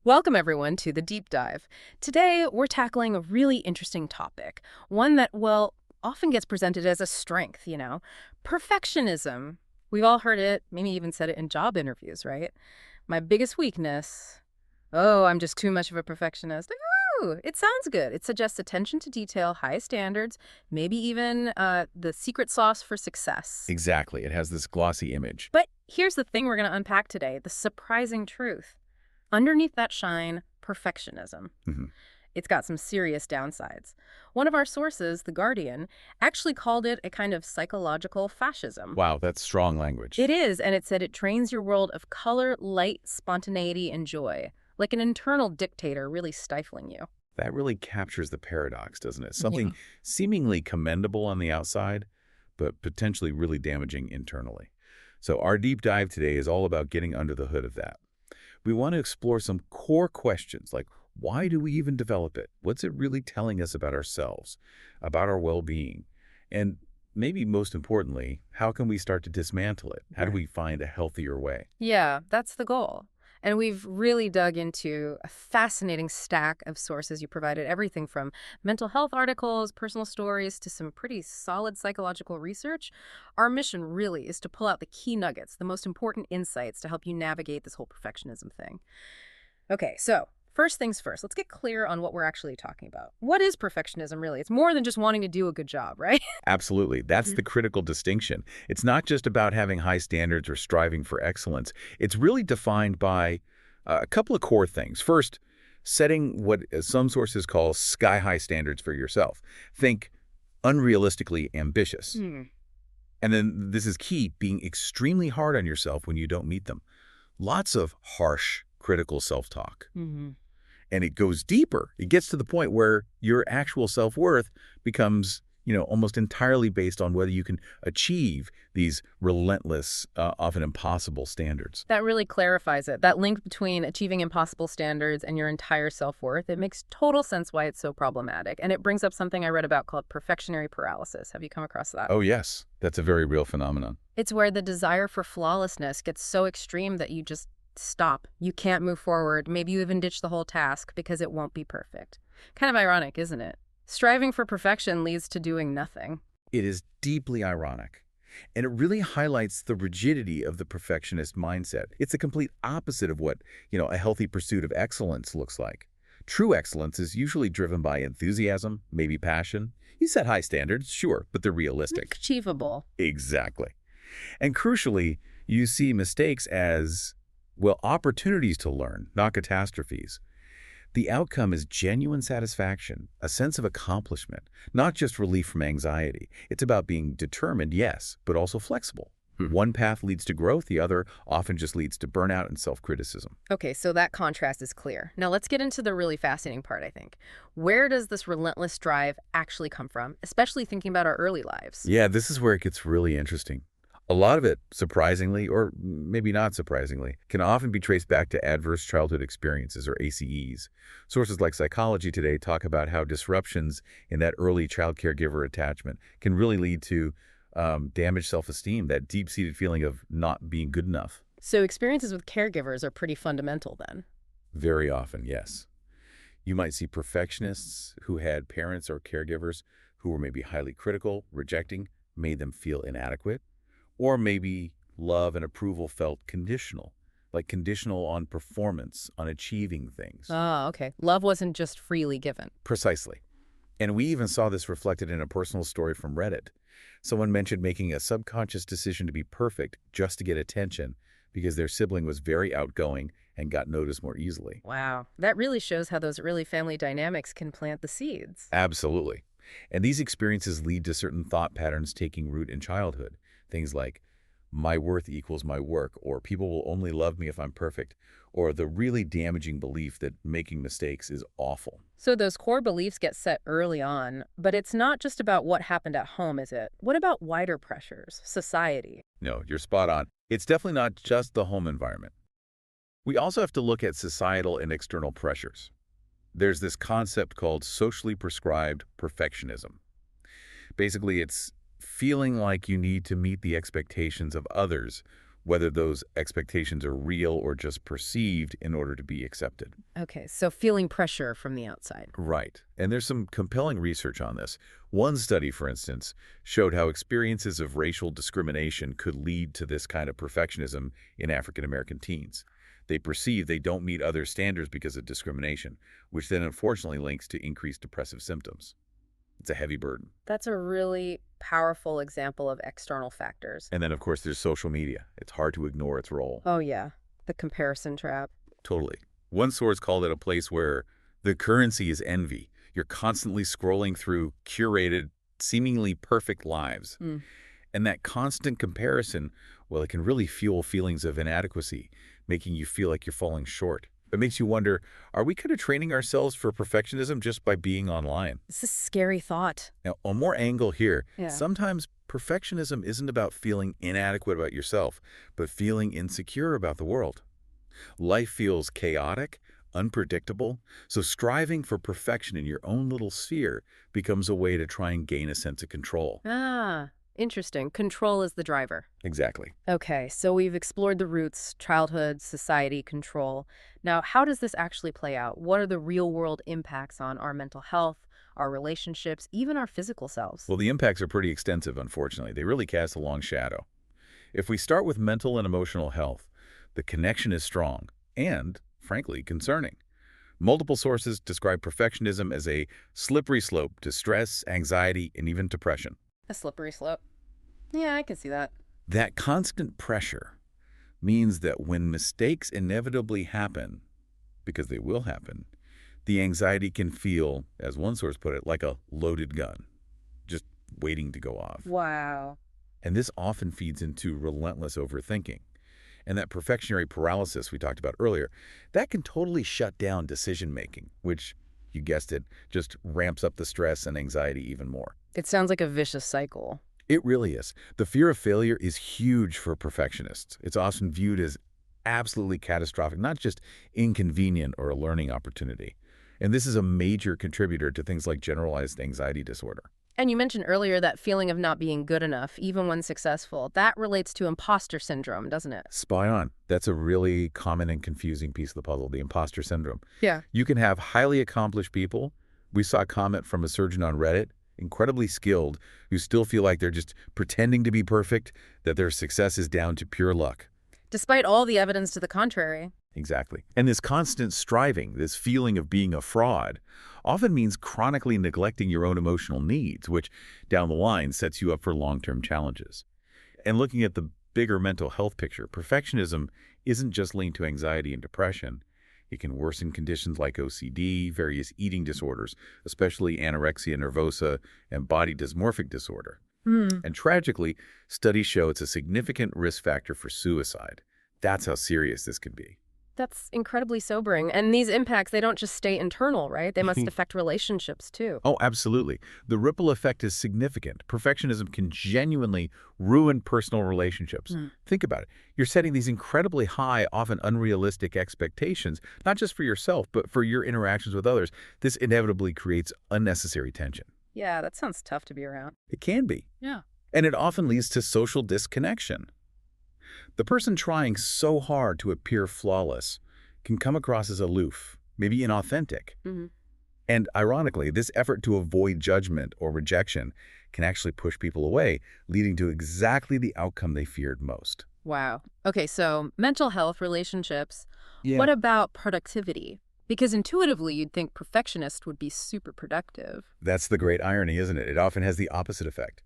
Welcome, everyone, to the deep dive. Today, we're tackling a really interesting topic, one that, well, often gets presented as a strength, perfectionism. We've all heard it, maybe even said it in job interviews, right? My biggest weakness. Oh, I'm just too much of a perfectionist. Ooh, it sounds good. It suggests attention to detail, high standards, maybe even the secret sauce for success. Exactly. It has this glossy image. But here's the thing we're going to unpack today, the surprising truth. Underneath that shine, perfectionism. Mhm. It's got some serious downsides. One of our sources, The Guardian, actually called it a kind of psychological fascism. Wow, that's strong language. It is, and it said it trains your world of color, light, spontaneity, and joy, like an internal dictator really stifling you. That really captures the paradox, doesn't it? Yeah. Something seemingly commendable on the outside, but potentially really damaging internally. So our deep dive today is all about getting under the hood of that. We want to explore some core questions like, why do we even develop it? What's it really telling us about ourselves, about our well-being? And maybe most importantly, how can we start to dismantle it? How do we find a healthier way? Yeah, that's the goal. And we've really dug into a fascinating stack of sources you provided, everything from mental health articles, personal stories, to some pretty solid psychological research. Our mission really is to pull out the key nuggets, the most important insights to help you navigate this whole perfectionism thing. Okay, so first things first, let's get clear on what we're actually talking about. What is perfectionism really? It's more than just wanting to do a good job, right? Absolutely. That's the critical distinction. It's not just about having high standards or striving for excellence. It's really defined by a couple of core things. First, setting what some sources call sky-high standards for yourself. Think unrealistically ambitious. Hmm. And then this is key, being extremely hard on yourself when you don't meet them. Lots of harsh, critical self-talk. Mm-hmm. And it goes deeper. It gets to the point where your actual self-worth becomes, almost entirely based on whether you can achieve these relentless, often impossible standards. That really clarifies it. That link between achieving impossible standards and your entire self-worth, it makes total sense why it's so problematic. And it brings up something I read about called perfectionary paralysis. Have you come across that? Oh, yes. That's a very real phenomenon. It's where the desire for flawlessness gets so extreme that you just stop. You can't move forward. Maybe you even ditch the whole task because it won't be perfect. Kind of ironic, isn't it? Striving for perfection leads to doing nothing. It is deeply ironic. And it really highlights the rigidity of the perfectionist mindset. It's a complete opposite of what, a healthy pursuit of excellence looks like. True excellence is usually driven by enthusiasm, maybe passion. You set high standards, sure, but they're realistic. Achievable. Exactly. And crucially, you see mistakes as, well, opportunities to learn, not catastrophes. The outcome is genuine satisfaction, a sense of accomplishment, not just relief from anxiety. It's about being determined, yes, but also flexible. One path leads to growth, the other often just leads to burnout and self-criticism. Okay, so that contrast is clear. Now let's get into the really fascinating part, I think. Where does this relentless drive actually come from, especially thinking about our early lives? Yeah, this is where it gets really interesting. A lot of it, surprisingly, or maybe not surprisingly, can often be traced back to adverse childhood experiences, or ACEs. Sources like Psychology Today talk about how disruptions in that early child caregiver attachment can really lead to damaged self-esteem, that deep-seated feeling of not being good enough. So experiences with caregivers are pretty fundamental then. Very often, yes. You might see perfectionists who had parents or caregivers who were maybe highly critical, rejecting, made them feel inadequate. Or maybe love and approval felt conditional, like conditional on performance, on achieving things. Oh, okay. Love wasn't just freely given. Precisely. And we even saw this reflected in a personal story from Reddit. Someone mentioned making a subconscious decision to be perfect just to get attention because their sibling was very outgoing and got noticed more easily. Wow. That really shows how those early family dynamics can plant the seeds. Absolutely. And these experiences lead to certain thought patterns taking root in childhood. Things like, my worth equals my work, or people will only love me if I'm perfect, or the really damaging belief that making mistakes is awful. So those core beliefs get set early on, but it's not just about what happened at home, is it? What about wider pressures, society? No, you're spot on. It's definitely not just the home environment. We also have to look at societal and external pressures. There's this concept called socially prescribed perfectionism. Basically, it's feeling like you need to meet the expectations of others whether those expectations are real or just perceived in order to be accepted. Okay, so feeling pressure from the outside. Right. And there's some compelling research on this. One study, for instance, showed how experiences of racial discrimination could lead to this kind of perfectionism in African American teens. They perceive they don't meet other standards because of discrimination, which then unfortunately links to increased depressive symptoms. It's a heavy burden. That's a really powerful example of external factors. And then, of course, there's social media. It's hard to ignore its role. Oh, yeah, the comparison trap. Totally. One source called it a place where the currency is envy. You're constantly scrolling through curated, seemingly perfect lives. Mm. And that constant comparison, well, it can really fuel feelings of inadequacy, making you feel like you're falling short. It makes you wonder, are we kind of training ourselves for perfectionism just by being online? It's a scary thought. Now, a more angle here, Yeah. sometimes perfectionism isn't about feeling inadequate about yourself, but feeling insecure about the world. Life feels chaotic, unpredictable, so striving for perfection in your own little sphere becomes a way to try and gain a sense of control. Ah, interesting. Control is the driver. Exactly. Okay, so we've explored the roots, childhood, society, control. Now, how does this actually play out? What are the real-world impacts on our mental health, our relationships, even our physical selves? Well, the impacts are pretty extensive, unfortunately. They really cast a long shadow. If we start with mental and emotional health, the connection is strong and, frankly, concerning. Multiple sources describe perfectionism as a slippery slope to stress, anxiety, and even depression. A slippery slope. Yeah, I can see that. That constant pressure means that when mistakes inevitably happen, because they will happen, the anxiety can feel, as one source put it, like a loaded gun, just waiting to go off. Wow. And this often feeds into relentless overthinking. And that perfectionary paralysis we talked about earlier, that can totally shut down decision-making, which, you guessed it, just ramps up the stress and anxiety even more. It sounds like a vicious cycle. It really is. The fear of failure is huge for perfectionists. It's often viewed as absolutely catastrophic, not just inconvenient or a learning opportunity. And this is a major contributor to things like generalized anxiety disorder. And you mentioned earlier that feeling of not being good enough, even when successful. That relates to imposter syndrome, doesn't it? Spot on. That's a really common and confusing piece of the puzzle, the imposter syndrome. Yeah. You can have highly accomplished people. We saw a comment from a surgeon on Reddit, incredibly skilled, who still feel like they're just pretending to be perfect, that their success is down to pure luck. Despite all the evidence to the contrary. Exactly. And this constant striving, this feeling of being a fraud, often means chronically neglecting your own emotional needs, which down the line sets you up for long-term challenges. And looking at the bigger mental health picture, perfectionism isn't just linked to anxiety and depression. It can worsen conditions like OCD, various eating disorders, especially anorexia nervosa and body dysmorphic disorder. And tragically, studies show it's a significant risk factor for suicide. That's how serious this can be. That's incredibly sobering. And these impacts, they don't just stay internal, right? They must affect relationships, too. Oh, absolutely. The ripple effect is significant. Perfectionism can genuinely ruin personal relationships. Think about it. You're setting these incredibly high, often unrealistic expectations, not just for yourself, but for your interactions with others. This inevitably creates unnecessary tension. Yeah, that sounds tough to be around. It can be. Yeah. And it often leads to social disconnection. The person trying so hard to appear flawless can come across as aloof, maybe inauthentic. And ironically, this effort to avoid judgment or rejection can actually push people away, leading to exactly the outcome they feared most. Wow. Okay, so mental health, relationships. Yeah. What about productivity? Because intuitively, you'd think perfectionists would be super productive. That's the great irony, isn't it? It often has the opposite effect.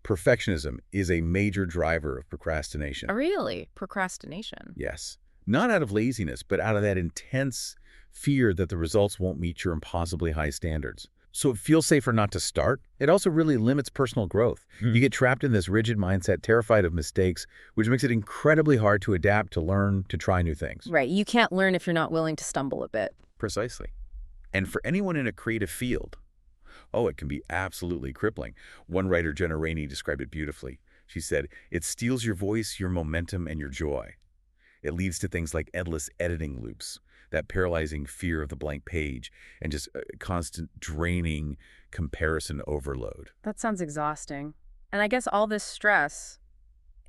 Perfectionism is a major driver of procrastination. Really? Procrastination. Yes. Not out of laziness, but out of that intense fear that the results won't meet your impossibly high standards. So it feels safer not to start. It also really limits personal growth. You get trapped in this rigid mindset, terrified of mistakes, which makes it incredibly hard to adapt, to learn, to try new things. Right. You can't learn if you're not willing to stumble a bit. Precisely. And for anyone in a creative field, oh, it can be absolutely crippling. One writer, Jenna Rainey, described it beautifully. She said, "It steals your voice, your momentum, and your joy. It leads to things like endless editing loops, that paralyzing fear of the blank page, and just constant draining comparison overload." That sounds exhausting. And I guess all this stress,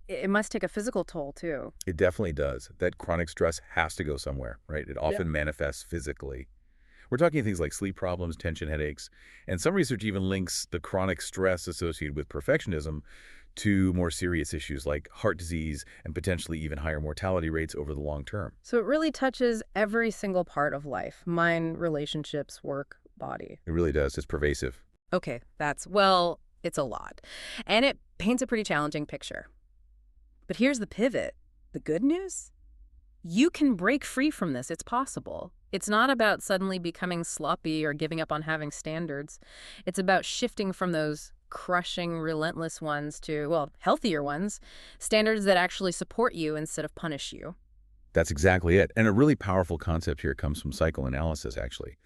It must take a physical toll, too. It definitely does. That chronic stress has to go somewhere, right? It Yeah. often manifests physically. We're talking things like sleep problems, tension headaches, and some research even links the chronic stress associated with perfectionism to more serious issues like heart disease and potentially even higher mortality rates over the long term. So it really touches every single part of life: mind, relationships, work, body. It really does. It's pervasive. Okay, well, it's a lot. And it paints a pretty challenging picture. But here's the pivot. The good news? You can break free from this. It's possible. It's not about suddenly becoming sloppy or giving up on having standards. It's about shifting from those crushing, relentless ones to, well, healthier ones, standards that actually support you instead of punish you. That's exactly it. And a really powerful concept here comes from psychoanalysis, actually.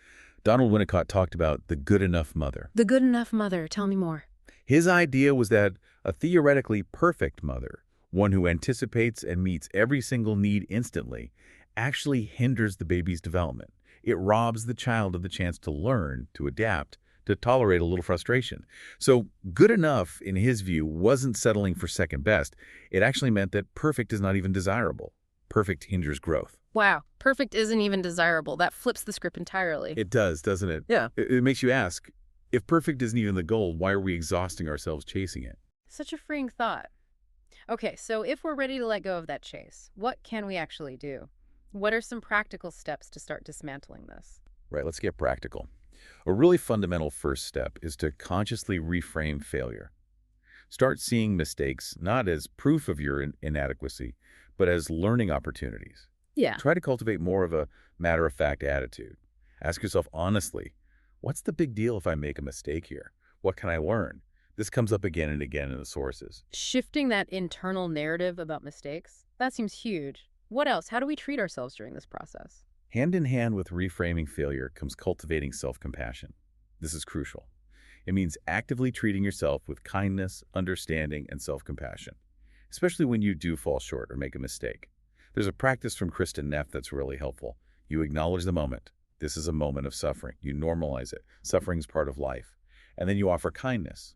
Donald Winnicott talked about the good enough mother. The good enough mother. Tell me more. His idea was that a theoretically perfect mother, one who anticipates and meets every single need instantly, actually hinders the baby's development. It robs the child of the chance to learn, to adapt, to tolerate a little frustration. So good enough, in his view, wasn't settling for second best. It actually meant that perfect is not even desirable. Perfect hinders growth. Wow, perfect isn't even desirable. That flips the script entirely. It does, doesn't it? Yeah. It makes you ask, if perfect isn't even the goal, why are we exhausting ourselves chasing it? Such a freeing thought. Okay, so if we're ready to let go of that chase, what can we actually do? What are some practical steps to start dismantling this? Right, let's get practical. A really fundamental first step is to consciously reframe failure. Start seeing mistakes not as proof of your inadequacy, but as learning opportunities. Yeah. Try to cultivate more of a matter-of-fact attitude. Ask yourself honestly, what's the big deal if I make a mistake here? What can I learn? This comes up again and again in the sources. Shifting that internal narrative about mistakes, that seems huge. What else? How do we treat ourselves during this process? Hand in hand with reframing failure comes cultivating self-compassion. This is crucial. It means actively treating yourself with kindness, understanding, and self-compassion, especially when you do fall short or make a mistake. There's a practice from Kristen Neff that's really helpful. You acknowledge the moment. This is a moment of suffering. You normalize it. Suffering is part of life. And then you offer kindness.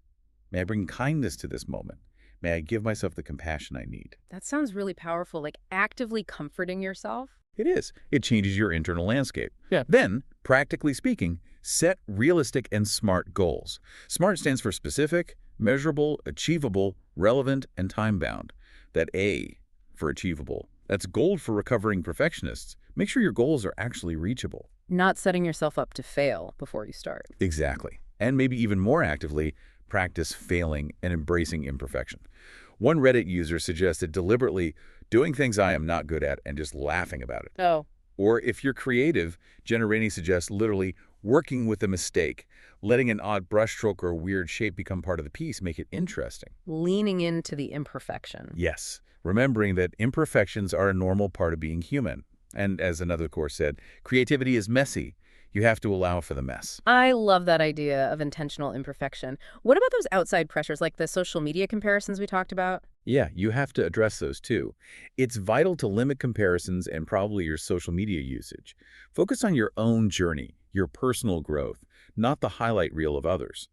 May I bring kindness to this moment? May I give myself the compassion I need? That sounds really powerful, like actively comforting yourself. It is. It changes your internal landscape. Yeah. Then, practically speaking, set realistic and SMART goals. SMART stands for specific, measurable, achievable, relevant, and time-bound. That A for achievable. That's gold for recovering perfectionists. Make sure your goals are actually reachable. Not setting yourself up to fail before you start. Exactly. And maybe even more actively, practice failing and embracing imperfection. One Reddit user suggested deliberately doing things I am not good at and just laughing about it. Oh, Or if you're creative, Generani suggests literally working with a mistake, letting an odd brushstroke or a weird shape become part of the piece, make it interesting. leaning into the imperfection. Yes, remembering that imperfections are a normal part of being human. And as another course said, creativity is messy. You have to allow for the mess. I love that idea of intentional imperfection. What about those outside pressures, like the social media comparisons we talked about? Yeah, you have to address those too. It's vital to limit comparisons and probably your social media usage. Focus on your own journey, your personal growth, not the highlight reel of others.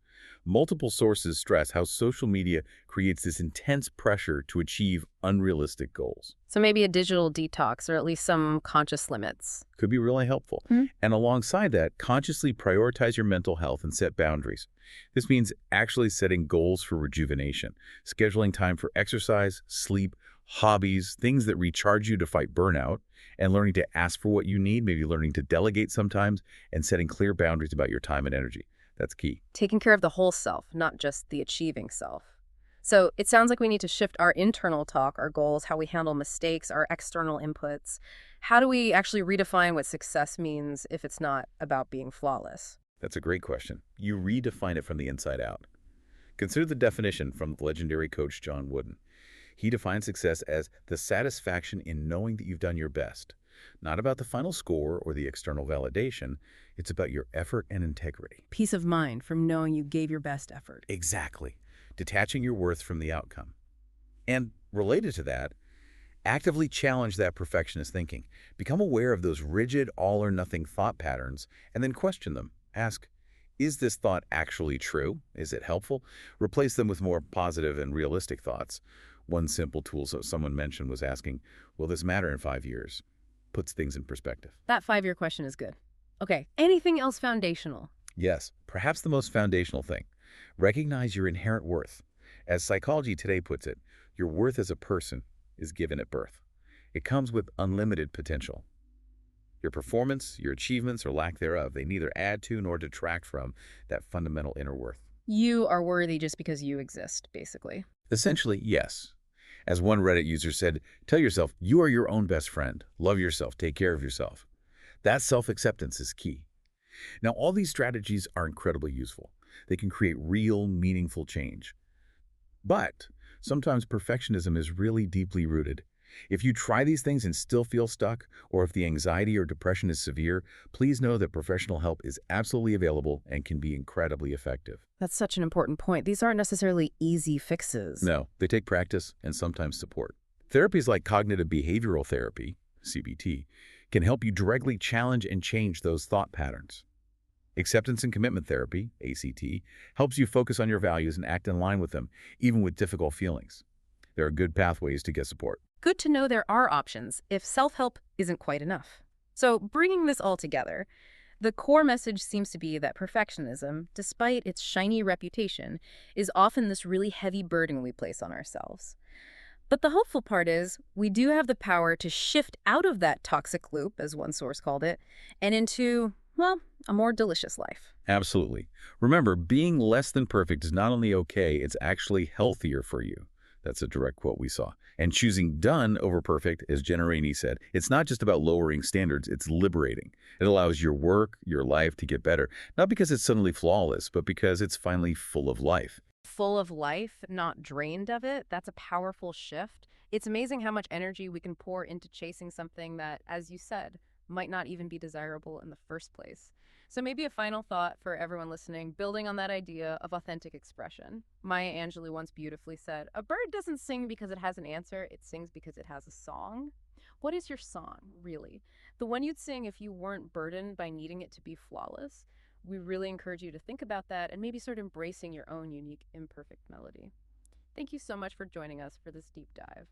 Multiple sources stress how social media creates this intense pressure to achieve unrealistic goals. So maybe a digital detox or at least some conscious limits. Could be really helpful. And alongside that, consciously prioritize your mental health and set boundaries. This means actually setting goals for rejuvenation, scheduling time for exercise, sleep, hobbies, things that recharge you to fight burnout, and learning to ask for what you need, maybe learning to delegate sometimes, and setting clear boundaries about your time and energy. That's key. Taking care of the whole self, not just the achieving self. So it sounds like we need to shift our internal talk, our goals, how we handle mistakes, our external inputs. How do we actually redefine what success means if it's not about being flawless? That's a great question. You redefine it from the inside out. Consider the definition from the legendary coach John Wooden. He defines success as the satisfaction in knowing that you've done your best. Not about the final score or the external validation. It's about your effort and integrity. Peace of mind from knowing you gave your best effort. Exactly. Detaching your worth from the outcome. And related to that, actively challenge that perfectionist thinking. Become aware of those rigid all-or-nothing thought patterns and then question them. Ask, is this thought actually true? Is it helpful? Replace them with more positive and realistic thoughts. One simple tool someone mentioned was asking, will this matter in 5 years? Puts things in perspective. That 5-year question is good. Okay, anything else foundational? Yes, perhaps the most foundational thing. Recognize your inherent worth. As psychology today puts it, your worth as a person is given at birth. It comes with unlimited potential. Your performance, your achievements, or lack thereof, they neither add to nor detract from that fundamental inner worth. You are worthy just because you exist, basically. Essentially, yes. As one Reddit user said, tell yourself you are your own best friend. Love yourself. Take care of yourself. That self-acceptance is key. Now, all these strategies are incredibly useful. They can create real, meaningful change. But sometimes perfectionism is really deeply rooted. If you try these things and still feel stuck, or if the anxiety or depression is severe, please know that professional help is absolutely available and can be incredibly effective. That's such an important point. These aren't necessarily easy fixes. No, they take practice and sometimes support. Therapies like cognitive behavioral therapy, CBT, can help you directly challenge and change those thought patterns. Acceptance and commitment therapy, ACT, helps you focus on your values and act in line with them, even with difficult feelings. There are good pathways to get support. Good to know there are options if self-help isn't quite enough. So, bringing this all together, the core message seems to be that perfectionism, despite its shiny reputation, is often this really heavy burden we place on ourselves. But the hopeful part is we do have the power to shift out of that toxic loop, as one source called it, and into, well, a more delicious life. Absolutely. Remember, being less than perfect is not only okay, it's actually healthier for you. That's a direct quote we saw. And choosing done over perfect, as Jenna Rainey said, it's not just about lowering standards, it's liberating. It allows your work, your life to get better, not because it's suddenly flawless, but because it's finally full of life. Full of life, not drained of it, that's a powerful shift. It's amazing how much energy we can pour into chasing something that, as you said, might not even be desirable in the first place. So maybe a final thought for everyone listening, building on that idea of authentic expression. Maya Angelou once beautifully said, "A bird doesn't sing because it has an answer, it sings because it has a song." What is your song, really? The one you'd sing if you weren't burdened by needing it to be flawless? We really encourage you to think about that and maybe start embracing your own unique, imperfect melody. Thank you so much for joining us for this deep dive.